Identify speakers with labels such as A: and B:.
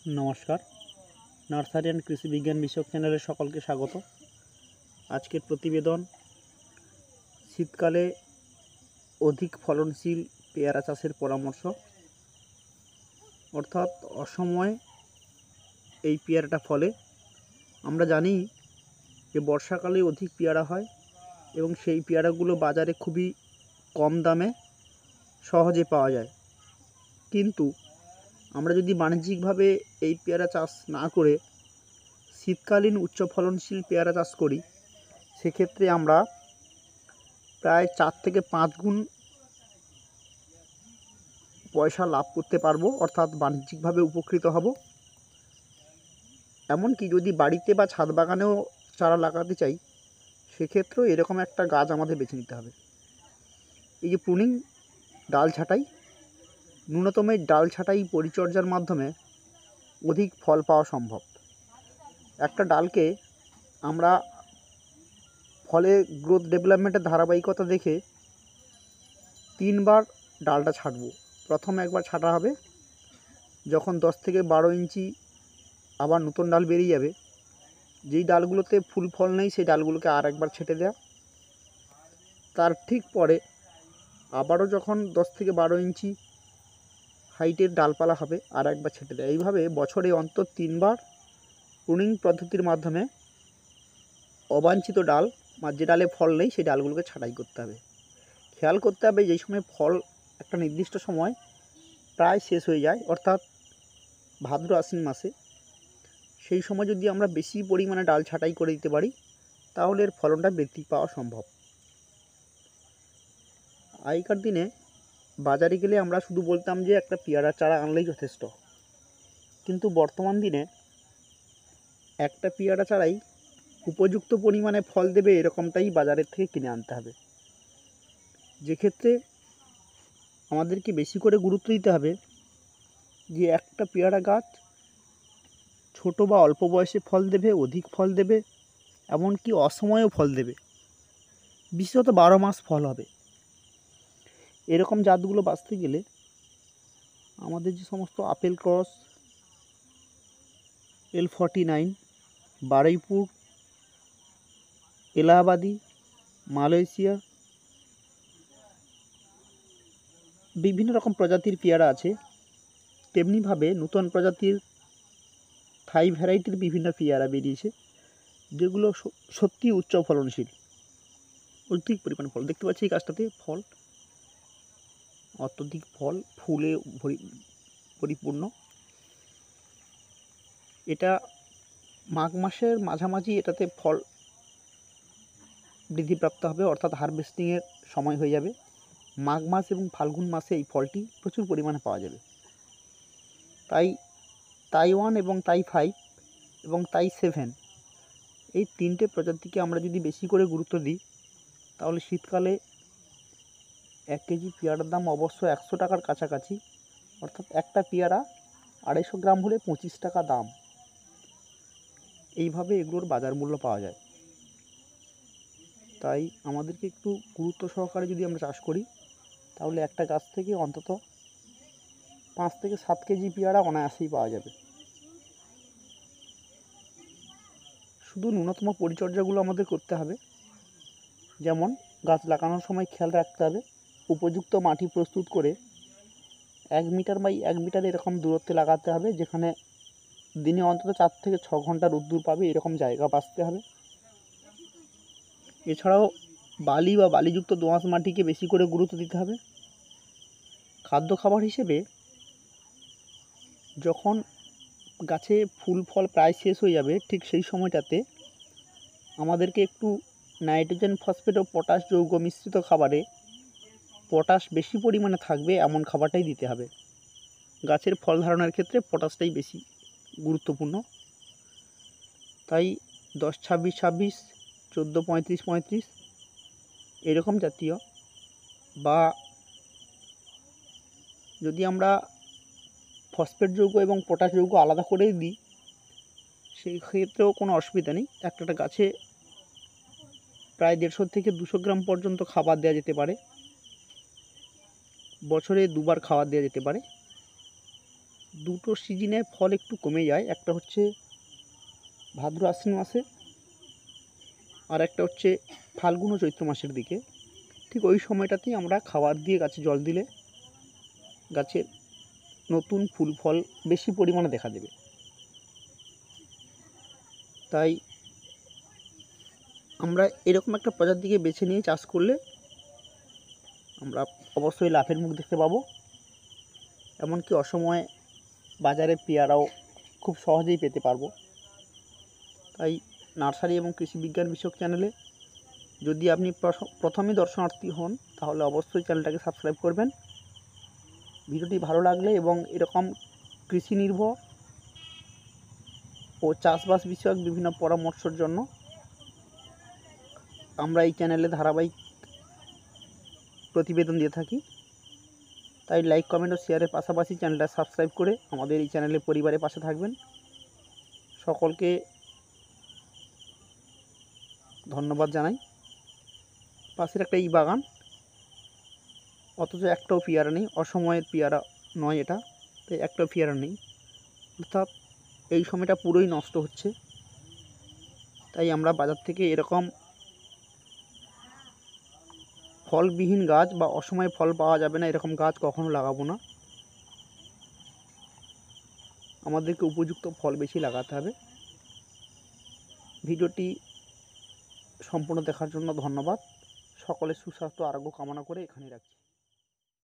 A: নমস্কার, nursery and কৃষি বিজ্ঞান বিষয়ক চ্যানেলে সকলকে স্বাগত। আজকের প্রতিবেদন শীতকালে অধিক ফলনশীল পেয়ারা চাষের পরামর্শ, অর্থাৎ অসময়ে এই পেয়ারাটা ফলে। আমরা জানি যে বর্ষাকালে অধিক পেয়ারা হয় এবং সেই পেয়ারাগুলো বাজারে খুবই কম দামে সহজে পাওয়া যায়। কিন্তু আমরা যদি বাণিজ্যিকভাবে এই পেয়ারা চাষ না করে শীতকালীন উচ্চ ফলনশীল পেয়ারা চাষ করি, সেক্ষেত্রে আমরা প্রায় 4 থেকে 5 গুণ পয়সা লাভ করতে পারবো, অর্থাৎ বাণিজ্যিকভাবে উপকৃত হব। এমনকি যদি বাড়িতে বা ছাদ বাগানেও চারা লাগাতে চাই, সেক্ষেত্রেও এরকম একটা গাছ আমাদের বেছে নিতে হবে। এই যে প্রুনিং, ডাল ছাঁটাই, ন্যূনতম ডাল ছাঁটাই পরিচর্যার মাধ্যমে অধিক ফল পাওয়া সম্ভব। একটা ডালকে আমরা ফলে গ্রোথ ডেভেলপমেন্টের ধারাবাহিকতা দেখে 3 বার ডালটা ছাঁটবো। প্রথম একবার ছাঁটা হবে যখন 10 থেকে 12 ইঞ্চি আবার নতুন ডাল বেরিয়ে যাবে। যেই ডালগুলোতে ফুল ফল নেই সেই ডালগুলোকে আর একবার ছেঁটে দেওয়া। তার ঠিক পরে আবারও যখন 10 থেকে 12 ইঞ্চি হাইটের ডালপালা হবে আর একবার ছেঁটে দেওয়া। এইভাবে বছরে অন্তত 3 বার প্রুনিং পদ্ধতির মাধ্যমে অবাঞ্ছিত ডাল বা যে ডালে ফল নেই সেই ডালগুলোকে ছাঁটাই করতে হবে। খেয়াল করতে হবে যেই সময় ফল একটা নির্দিষ্ট সময় প্রায় শেষ হয়ে যায়, অর্থাৎ ভাদ্র আশ্বিন মাসে, সেই সময় যদি আমরা বেশি পরিমাণে ডাল ছাঁটাই করে দিতে পারি তাহলে এর ফলনটা বৃদ্ধি পাওয়া সম্ভব। আগেকার দিনে বাজারে গেলে আমরা শুধু বলতাম যে একটা পেয়ারা চারা আনলেই যথেষ্ট, কিন্তু বর্তমান দিনে একটা পেয়ারা চারাই উপযুক্ত পরিমাণে ফল দেবে এরকমটাই বাজারের থেকে কিনে আনতে হবে। যেক্ষেত্রে আমাদেরকে বেশি করে গুরুত্ব দিতে হবে যে একটা পেয়ারা গাছ ছোট বা অল্প বয়সে ফল দেবে, অধিক ফল দেবে, এমনকি অসময়েও ফল দেবে, বিশেষত 12 মাস ফল হবে। এরকম জাতগুলো বাঁচতে গেলে আমাদের যে সমস্ত আপেল ক্রস, L49, বারুইপুর, এলাহাবাদি, মালয়েশিয়া, বিভিন্ন রকম প্রজাতির পেয়ারা আছে। তেমনিভাবে নতুন প্রজাতির থাই ভ্যারাইটির বিভিন্ন পেয়ারা বেরিয়েছে, যেগুলো সত্যি উচ্চ ফলনশীল, অধিক পরিমাণ ফল। দেখতে পাচ্ছি এই গাছটাতে ফল, অত্যধিক ফল, ফুলে পরিপূর্ণ। এটা মাঘ মাসের মাঝামাঝি এটাতে ফল বৃদ্ধিপ্রাপ্ত হবে, অর্থাৎ হারভেস্টিংয়ের সময় হয়ে যাবে। মাঘ মাস এবং ফাল্গুন মাসে এই ফলটি প্রচুর পরিমাণে পাওয়া যাবে। তাই তাই1 এবং তাই5 এবং তাই7, এই 3টে প্রজাতিকে আমরা যদি বেশি করে গুরুত্ব দিই তাহলে শীতকালে 1 কেজি পেয়ারার দাম অবশ্য 100 টাকার কাছাকাছি, অর্থাৎ একটা পেয়ারা 250 গ্রাম হলে 25 টাকা দাম। এইভাবে এগুলোর বাজার মূল্য পাওয়া যায়। তাই আমাদেরকে একটু গুরুত্ব সহকারে যদি আমরা চাষ করি তাহলে একটা গাছ থেকে অন্তত 5 থেকে 7 কেজি পেয়ারা অনায়াসেই পাওয়া যাবে। শুধু ন্যূনতম পরিচর্যাগুলো আমাদের করতে হবে। যেমন গাছ লাগানোর সময় খেয়াল রাখতে হবে উপযুক্ত মাটি প্রস্তুত করে 1 মিটার বাই 1 মিটার এরকম দূরত্বে লাগাতে হবে, যেখানে দিনে অন্তত 4 থেকে 6 ঘন্টা রোদ্দুর পাবে এরকম জায়গা বাছতে হবে। এছাড়াও বালি বা বালিযুক্ত দোআঁশ মাটিকে বেশি করে গুরুত্ব দিতে হবে। খাদ্য খাবার হিসেবে যখন গাছে ফুল ফল প্রায় শেষ হয়ে যাবে ঠিক সেই সময়টাতে আমাদেরকে একটু নাইট্রোজেন, ফসফেট ও পটাশ যৌগ মিশ্রিত খাবারে পটাশ বেশি পরিমাণে থাকবে এমন খাবারটাই দিতে হবে। গাছের ফল ধারণের ক্ষেত্রে পটাশটাই বেশি গুরুত্বপূর্ণ। তাই 10-26-26, 14-35-35 এরকম জাতীয়, বা যদি আমরা ফসফেট যৌগ এবং পটাশ যৌগ আলাদা করে দিই সেই ক্ষেত্রেও কোনো অসুবিধা নেই। একটা গাছে প্রায় 150 থেকে 200 গ্রাম পর্যন্ত খাবার দেওয়া যেতে পারে, বছরে 2 বার খাবার দেওয়া যেতে পারে। দুটো সিজনে ফল একটু কমে যায়, একটা হচ্ছে ভাদ্র আশ্বিন মাসে, আর একটা হচ্ছে ফাল্গুন ও চৈত্র মাসের দিকে। ঠিক ওই সময়টাতেই আমরা খাবার দিয়ে গাছে জল দিলে গাছের নতুন ফুল ফল বেশি পরিমাণে দেখা দেবে। তাই আমরা এরকম একটা প্রজাতিকে বেছে নিয়ে চাষ করলে আমরা অবশ্যই লাভের মুখ দেখতে পাবো। এমনকি অসময়ে বাজারে পেয়ারাও খুব সহজেই পেতে পারবো। তাই নার্সারি এবং কৃষি বিজ্ঞান বিষয়ক চ্যানেলে যদি আপনি প্রথমই দর্শনার্থী হন তাহলে অবশ্যই চ্যানেলটাকে সাবস্ক্রাইব করবেন। ভিডিওটি ভালো লাগলে এবং এরকম কৃষি নির্ভর ও চাষবাস বিষয়ক বিভিন্ন পরামর্শের জন্য আমরা এই চ্যানেলে ধারাবাহিক প্রতিবেদন দিয়ে থাকি। তাই লাইক, কমেন্ট ও শেয়ারের পাশাপাশি চ্যানেলটা সাবস্ক্রাইব করে আমাদের এই চ্যানেলের পরিবারের পাশে থাকবেন। সকলকে ধন্যবাদ জানাই। পাশের একটা এই বাগান, অথচ একটাও পেয়ারা নেই। অসময়ের পেয়ারা নয় এটা, তাই একটাও পেয়ারা নেই, অর্থাৎ এই সময়টা পুরোই নষ্ট হচ্ছে। তাই আমরা বাজার থেকে এরকম ফলবিহীন গাছ বা অসময়ে ফল পাওয়া যাবে না এরকম গাছ কখনো লাগাবো না। আমাদেরকে উপযুক্ত ফল বেশি লাগাতে হবে। ভিডিওটি সম্পূর্ণ দেখার জন্য ধন্যবাদ। সকলের সুস্বাস্থ্য আরোগ্য কামনা করে এখানেই রাখছি।